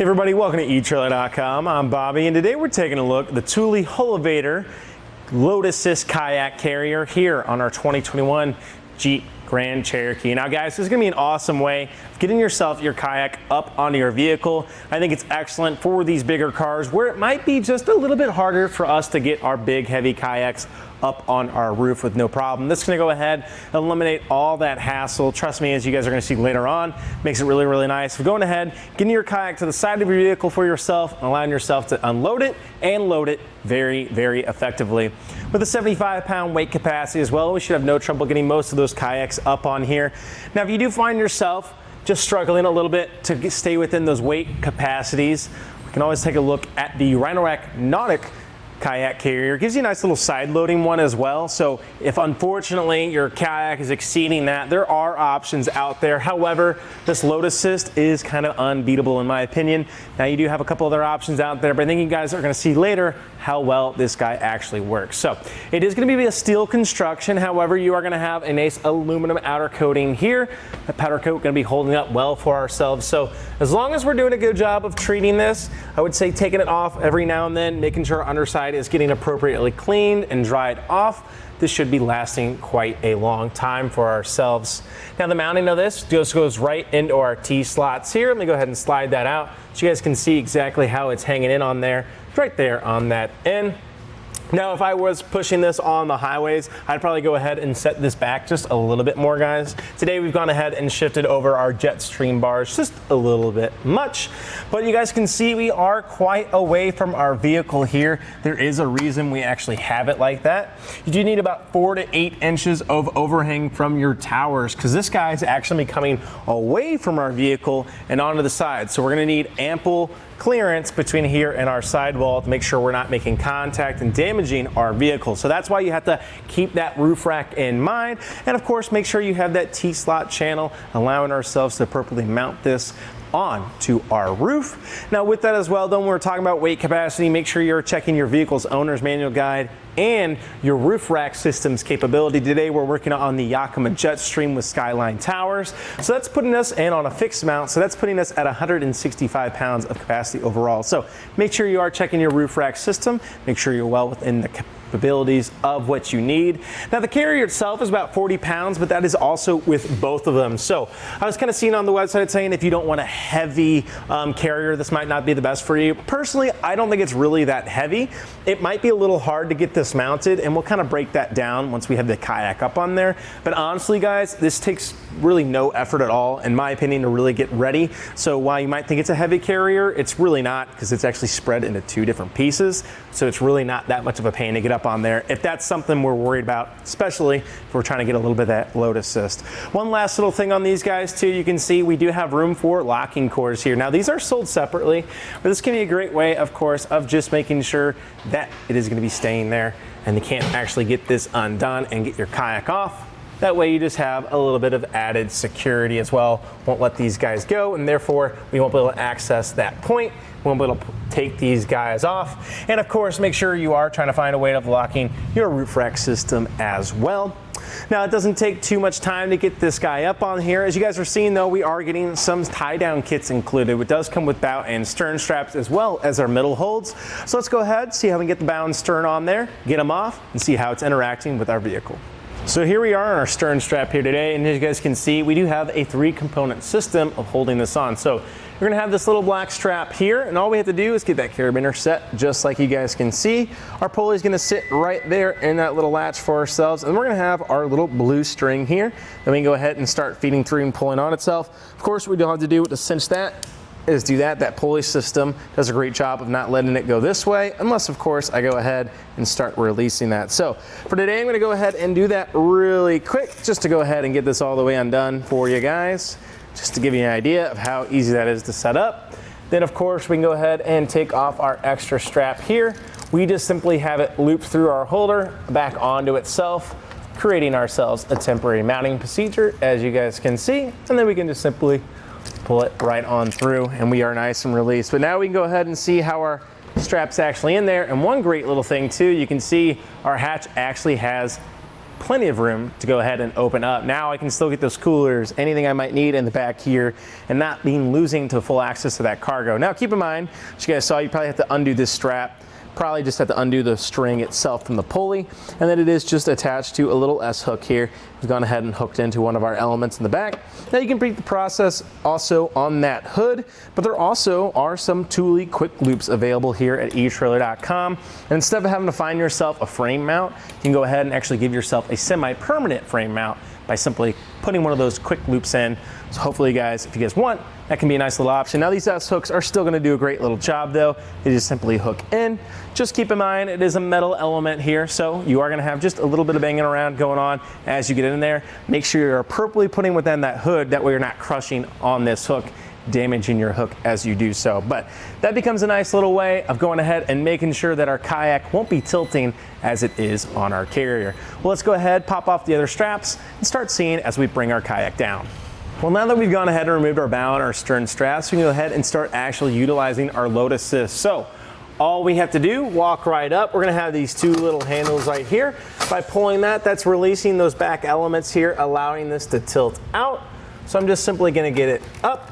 Hey everybody, welcome to etrailer.com. I'm Bobby, and today we're taking a look at the Thule Hullavator Load Assist Kayak Carrier here on our 2021 Jeep Grand Cherokee. Now guys, this is gonna be an awesome way of getting yourself your kayak up onto your vehicle. I think it's excellent for these bigger cars where it might be just a little bit harder for us to get our big heavy kayaks up on our roof with no problem. This is gonna go ahead and eliminate all that hassle. Trust me, as you guys are gonna see later on, makes it really, really nice. For going ahead, getting your kayak to the side of your vehicle for yourself and allowing yourself to unload it and load it very, very effectively. With a 75-pound weight capacity as well, we should have no trouble getting most of those kayaks up on here. Now, if you do find yourself just struggling a little bit to stay within those weight capacities, we can always take a look at the Rhino-Rack Nautic Kayak Carrier. It gives you a nice little side loading one as well. So if unfortunately your kayak is exceeding that, there are options out there. However, this load assist is kind of unbeatable in my opinion. Now you do have a couple other options out there, but I think you guys are going to see later how well this guy actually works. So it is going to be a steel construction. However, you are going to have a nice aluminum outer coating here. That powder coat going to be holding up well for ourselves. So as long as we're doing a good job of treating this, I would say taking it off every now and then, making sure our underside is getting appropriately cleaned and dried off. This should be lasting quite a long time for ourselves. Now the mounting of this just goes right into our T-slots here. Let me go ahead and slide that out so you guys can see exactly how it's hanging in on there. It's right there on that end. Now, if I was pushing this on the highways, I'd probably go ahead and set this back just a little bit more, guys. Today, we've gone ahead and shifted over our jet stream bars just a little bit much. But you guys can see we are quite away from our vehicle here. There is a reason we actually have it like that. You do need about 4 to 8 inches of overhang from your towers because this guy is actually coming away from our vehicle and onto the side. So we're gonna need ample clearance between here and our sidewall to make sure we're not making contact and damaging our vehicle. So that's why you have to keep that roof rack in mind. And of course, make sure you have that T-slot channel, allowing ourselves to appropriately mount this onto our roof. Now with that as well, then when we're talking about weight capacity, make sure you're checking your vehicle's owner's manual guide and your roof rack system's capability. Today we're working on the Yakima Jetstream with Skyline Towers. So that's putting us in on a fixed mount. So that's putting us at 165 pounds of capacity overall. So make sure you are checking your roof rack system. Make sure you're well within the capabilities of what you need. Now the carrier itself is about 40 pounds, but that is also with both of them. So I was kind of seeing on the website saying if you don't want a heavy carrier, this might not be the best for you. Personally, I don't think it's really that heavy. It might be a little hard to get this mounted, and we'll kind of break that down once we have the kayak up on there. But honestly, guys, this takes really no effort at all, in my opinion, to really get ready. So while you might think it's a heavy carrier, it's really not, because it's actually spread into 2 different pieces. So it's really not that much of a pain to get up on there if that's something we're worried about, especially if we're trying to get a little bit of that load assist. One last little thing on these guys too, you can see we do have room for locking cords here. Now these are sold separately, but this can be a great way, of course, of just making sure that it is going to be staying there and you can't actually get this undone and get your kayak off. That way you just have a little bit of added security as well. Won't let these guys go, and therefore we won't be able to access that point. We won't be able to take these guys off. And of course, make sure you are trying to find a way of locking your roof rack system as well. Now, it doesn't take too much time to get this guy up on here. As you guys are seeing though, we are getting some tie down kits included. It does come with bow and stern straps as well as our middle holds. So let's go ahead, see how we can get the bow and stern on there, get them off, and see how it's interacting with our vehicle. So here we are on our stern strap here today, and as you guys can see, we do have a 3-component system of holding this on. So you're gonna have this little black strap here, and all we have to do is get that carabiner set just like you guys can see. Our pulley is gonna sit right there in that little latch for ourselves, and we're gonna have our little blue string here. Then we can go ahead and start feeding through and pulling on itself. Of course, what we don't have to do to cinch that is do that. That pulley system does a great job of not letting it go this way, unless of course I go ahead and start releasing that. So for today, I'm gonna go ahead and do that really quick, just to go ahead and get this all the way undone for you guys, just to give you an idea of how easy that is to set up. Then of course, we can go ahead and take off our extra strap here. We just simply have it looped through our holder back onto itself, creating ourselves a temporary mounting procedure, as you guys can see, and then we can just simply pull it right on through and we are nice and released. But now we can go ahead and see how our strap's actually in there. And one great little thing too, you can see our hatch actually has plenty of room to go ahead and open up. Now I can still get those coolers, anything I might need in the back here, and not being losing to full access to that cargo. Now keep in mind, as you guys saw, you probably have to undo this strap. Probably just have to undo the string itself from the pulley, and then it is just attached to a little S hook here. We've gone ahead and hooked into one of our elements in the back. Now you can repeat the process also on that hood, but there also are some Thule quick loops available here at etrailer.com. And instead of having to find yourself a frame mount, you can go ahead and actually give yourself a semi-permanent frame mount by simply putting one of those quick loops in. So hopefully guys, if you guys want, that can be a nice little option. Now these S hooks are still gonna do a great little job though. They just simply hook in. Just keep in mind, it is a metal element here, so you are gonna have just a little bit of banging around going on as you get in there. Make sure you're appropriately putting within that hood, that way you're not crushing on this hook, damaging your hook as you do so. But that becomes a nice little way of going ahead and making sure that our kayak won't be tilting as it is on our carrier. Well, let's go ahead, pop off the other straps, and start seeing as we bring our kayak down. Well, now that we've gone ahead and removed our bow and our stern straps, we can go ahead and start actually utilizing our load assist. So all we have to do, walk right up. We're gonna have these two little handles right here. By pulling that, that's releasing those back elements here, allowing this to tilt out. So I'm just simply gonna get it up,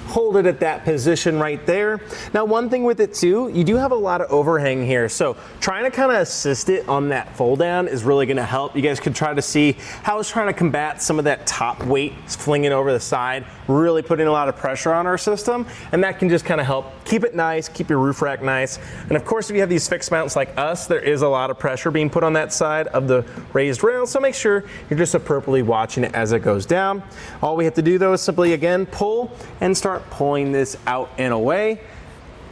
hold it at that position right there. Now one thing with it too, you do have a lot of overhang here, so trying to kind of assist it on that fold down is really going to help. You guys could try to see how I was trying to combat some of that top weight flinging over the side, really putting a lot of pressure on our system, and that can just kind of help keep it nice, keep your roof rack nice. And of course, if you have these fixed mounts like us, there is a lot of pressure being put on that side of the raised rail, so make sure you're just appropriately watching it as it goes down. All we have to do though is simply again pull and start pulling this out and away,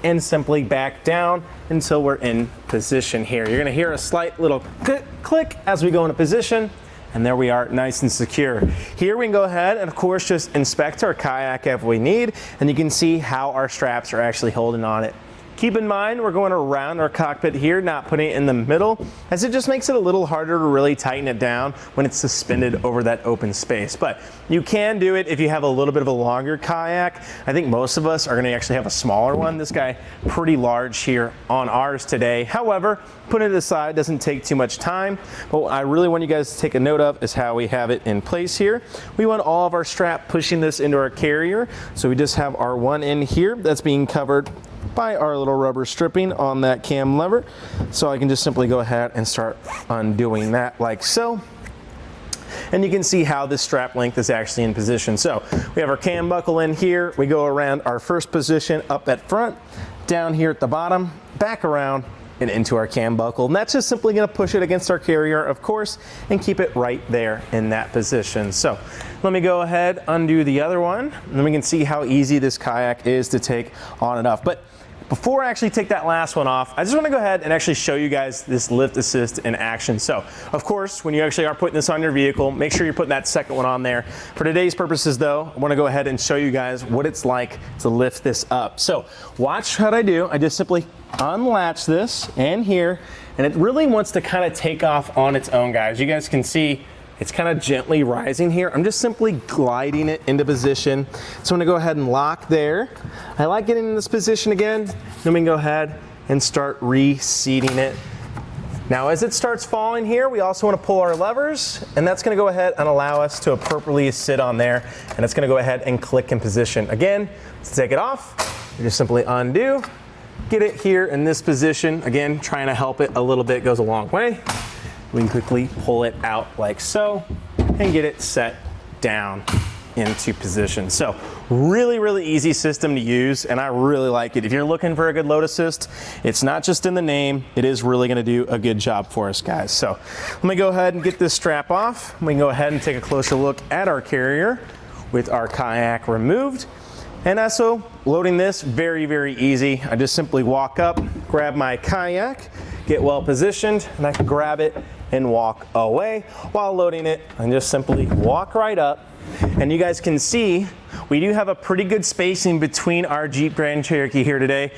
and simply back down until we're in position here. You're gonna hear a slight little click as we go into position, and there we are, nice and secure. Here we can go ahead and of course just inspect our kayak if we need, and you can see how our straps are actually holding on it. Keep in mind, we're going around our cockpit here, not putting it in the middle, as it just makes it a little harder to really tighten it down when it's suspended over that open space. But you can do it if you have a little bit of a longer kayak. I think most of us are gonna actually have a smaller one. This guy, pretty large here on ours today. However, putting it aside doesn't take too much time. But what I really want you guys to take a note of is how we have it in place here. We want all of our strap pushing this into our carrier. So we just have our one end here that's being covered by our little rubber stripping on that cam lever. So I can just simply go ahead and start undoing that like so. And you can see how this strap length is actually in position. So we have our cam buckle in here. We go around our first position up at front, down here at the bottom, back around and into our cam buckle. And that's just simply gonna push it against our carrier, of course, and keep it right there in that position. So let me go ahead, undo the other one, and then we can see how easy this kayak is to take on and off. But before I actually take that last one off, I just want to go ahead and actually show you guys this lift assist in action. So, of course, when you actually are putting this on your vehicle, make sure you're putting that second one on there. For today's purposes though, I want to go ahead and show you guys what it's like to lift this up. So, watch what I do. I just simply unlatch this and here, and it really wants to kind of take off on its own, guys. You guys can see it's kind of gently rising here. I'm just simply gliding it into position. So I'm gonna go ahead and lock there. I like getting in this position again. Then we can go ahead and start reseating it. Now as it starts falling here, we also wanna pull our levers, and that's gonna go ahead and allow us to appropriately sit on there, and it's gonna go ahead and click in position. Again, to take it off, you just simply undo, get it here in this position. Again, trying to help it a little bit goes a long way. We can quickly pull it out like so and get it set down into position. So really, really easy system to use, and I really like it. If you're looking for a good load assist, it's not just in the name, it is really gonna do a good job for us, guys. So let me go ahead and get this strap off. We can go ahead and take a closer look at our carrier with our kayak removed. And also loading this, very, very easy. I just simply walk up, grab my kayak, get well positioned, and I can grab it and walk away while loading it, and just simply walk right up. And you guys can see we do have a pretty good spacing between our Jeep Grand Cherokee here today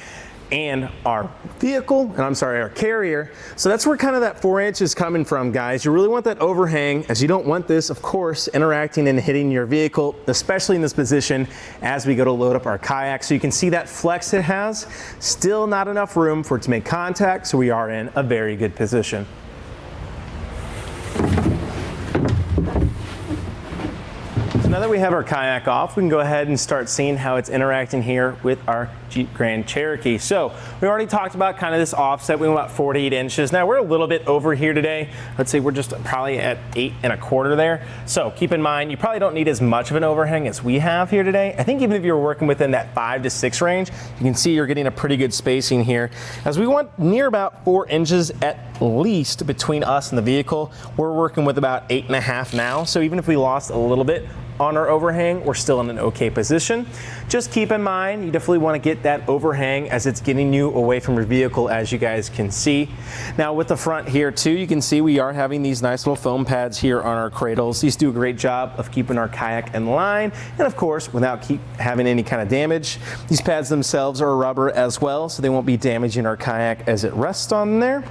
and our vehicle, and I'm sorry, our carrier. So that's where kind of that 4 inch is coming from, guys. You really want that overhang, as you don't want this, of course, interacting and hitting your vehicle, especially in this position as we go to load up our kayak. So you can see that flex it has. Still not enough room for it to make contact, so we are in a very good position. Now that we have our kayak off, we can go ahead and start seeing how it's interacting here with our Jeep Grand Cherokee. So we already talked about kind of this offset. We went about 48 inches. Now we're a little bit over here today. Let's say we're just probably at 8 1/4 there. So keep in mind, you probably don't need as much of an overhang as we have here today. I think even if you're working within that 5 to 6 range, you can see you're getting a pretty good spacing here. As we want near about 4 inches at least between us and the vehicle, we're working with about 8 1/2 now. So even if we lost a little bit on our overhang, we're still in an okay position. Just keep in mind, you definitely want to get that overhang as it's getting you away from your vehicle, as you guys can see. Now with the front here too, you can see we are having these nice little foam pads here on our cradles. These do a great job of keeping our kayak in line, and of course, without having any kind of damage. These pads themselves are rubber as well, so they won't be damaging our kayak as it rests on there.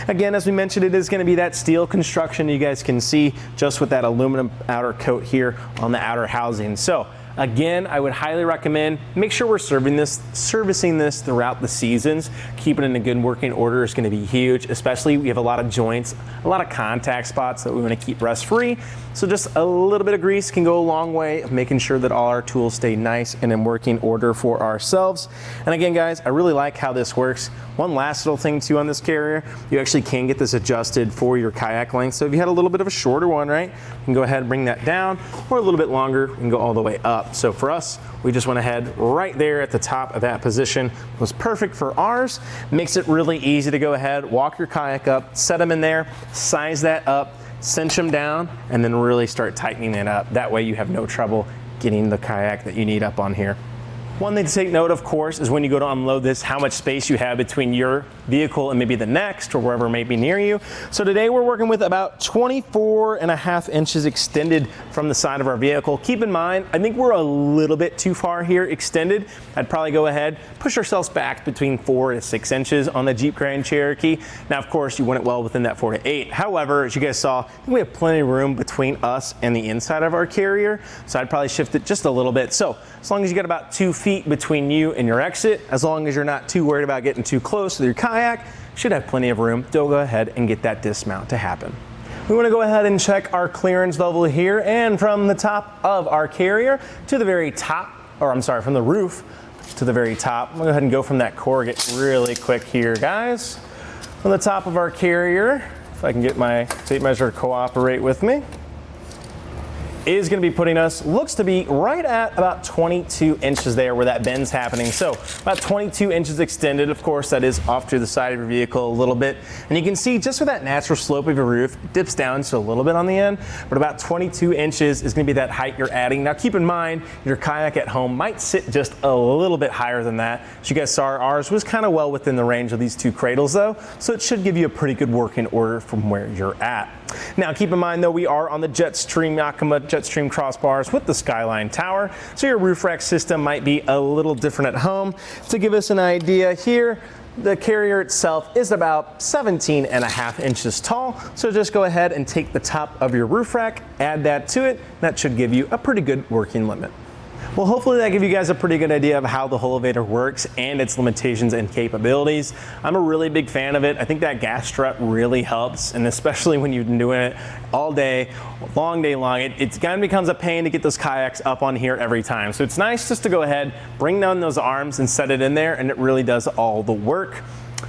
Again, as we mentioned, it is going to be that steel construction you guys can see just with that aluminum outer coat here on the outer housing. So again, I would highly recommend make sure we're servicing this throughout the seasons. Keeping it in a good working order is going to be huge, especially we have a lot of joints, a lot of contact spots that we want to keep rust free. So just a little bit of grease can go a long way of making sure that all our tools stay nice and in working order for ourselves. And again, guys, I really like how this works. One last little thing too on this carrier, you actually can get this adjusted for your kayak length. So if you had a little bit of a shorter one, right, you can go ahead and bring that down, or a little bit longer, you can go all the way up. So for us, we just went ahead right there at the top of that position. It was perfect for ours. Makes it really easy to go ahead, walk your kayak up, set them in there, size that up, cinch them down, and then really start tightening it up. That way you have no trouble getting the kayak that you need up on here. One thing to take note, of course, is when you go to unload this, how much space you have between your vehicle and maybe the next or wherever may be near you. So today we're working with about 24 1/2 inches extended from the side of our vehicle. Keep in mind, I think we're a little bit too far here extended. I'd probably go ahead, push ourselves back between 4 to 6 inches on the Jeep Grand Cherokee. Now, of course, you want it well within that 4 to 8. However, as you guys saw, I think we have plenty of room between us and the inside of our carrier. So I'd probably shift it just a little bit. So as long as you got about 2 feet between you and your exit, as long as you're not too worried about getting too close to your kayak, should have plenty of room to go ahead and get that dismount to happen. We want to go ahead and check our clearance level here, and from the top of our carrier to the very top, or I'm sorry, from the roof to the very top. I'm going to go ahead and go from that corrugate really quick here, guys. From the top of our carrier, if I can get my tape measure to cooperate with me, is going to be putting us, looks to be right at about 22 inches there where that bend's happening. So about 22 inches extended. Of course, that is off to the side of your vehicle a little bit. And you can see just with that natural slope of your roof, it dips down just a little bit on the end, but about 22 inches is going to be that height you're adding. Now keep in mind, your kayak at home might sit just a little bit higher than that. As you guys saw, ours was kind of well within the range of these two cradles though, so it should give you a pretty good working order from where you're at. Now keep in mind though, we are on the Jetstream Yakima Jetstream crossbars with the Skyline Tower, so your roof rack system might be a little different at home. To give us an idea here, the carrier itself is about 17 1/2 inches tall, so just go ahead and take the top of your roof rack, add that to it. That should give you a pretty good working limit. Well, hopefully that gave you guys a pretty good idea of how the Hullavator works and its limitations and capabilities. I'm a really big fan of it. I think that gas strut really helps, and especially when you've been doing it all day long, it kind of becomes a pain to get those kayaks up on here every time. So it's nice just to go ahead, bring down those arms and set it in there, and it really does all the work.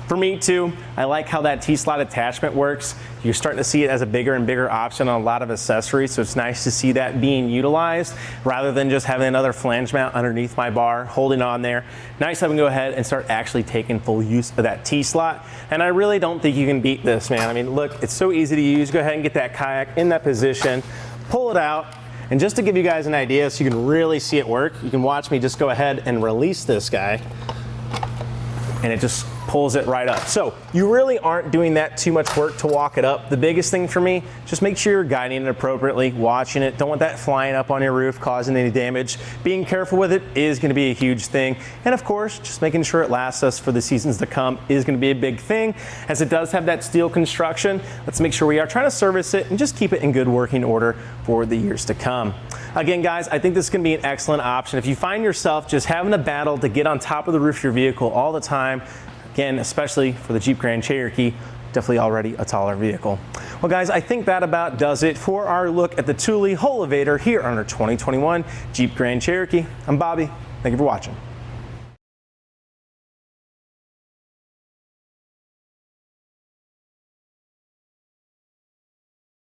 For me too, I like how that T-slot attachment works. You're starting to see it as a bigger and bigger option on a lot of accessories, so it's nice to see that being utilized rather than just having another flange mount underneath my bar holding on there. Nice that we can go ahead and start actually taking full use of that T-slot, and I really don't think you can beat this, man. I mean, look, it's so easy to use. Go ahead and get that kayak in that position, pull it out, and just to give you guys an idea so you can really see it work, you can watch me just go ahead and release this guy, and it just pulls it right up. So you really aren't doing that too much work to walk it up. The biggest thing for me, just make sure you're guiding it appropriately, watching it. Don't want that flying up on your roof, causing any damage. Being careful with it is going to be a huge thing. And of course, just making sure it lasts us for the seasons to come is going to be a big thing. As it does have that steel construction, let's make sure we are trying to service it and just keep it in good working order for the years to come. Again, guys, I think this is going to be an excellent option. If you find yourself just having a battle to get on top of the roof of your vehicle all the time, again, especially for the Jeep Grand Cherokee, definitely already a taller vehicle. Well guys, I think that about does it for our look at the Thule Hullavator here on our 2021 Jeep Grand Cherokee. I'm Bobby, thank you for watching.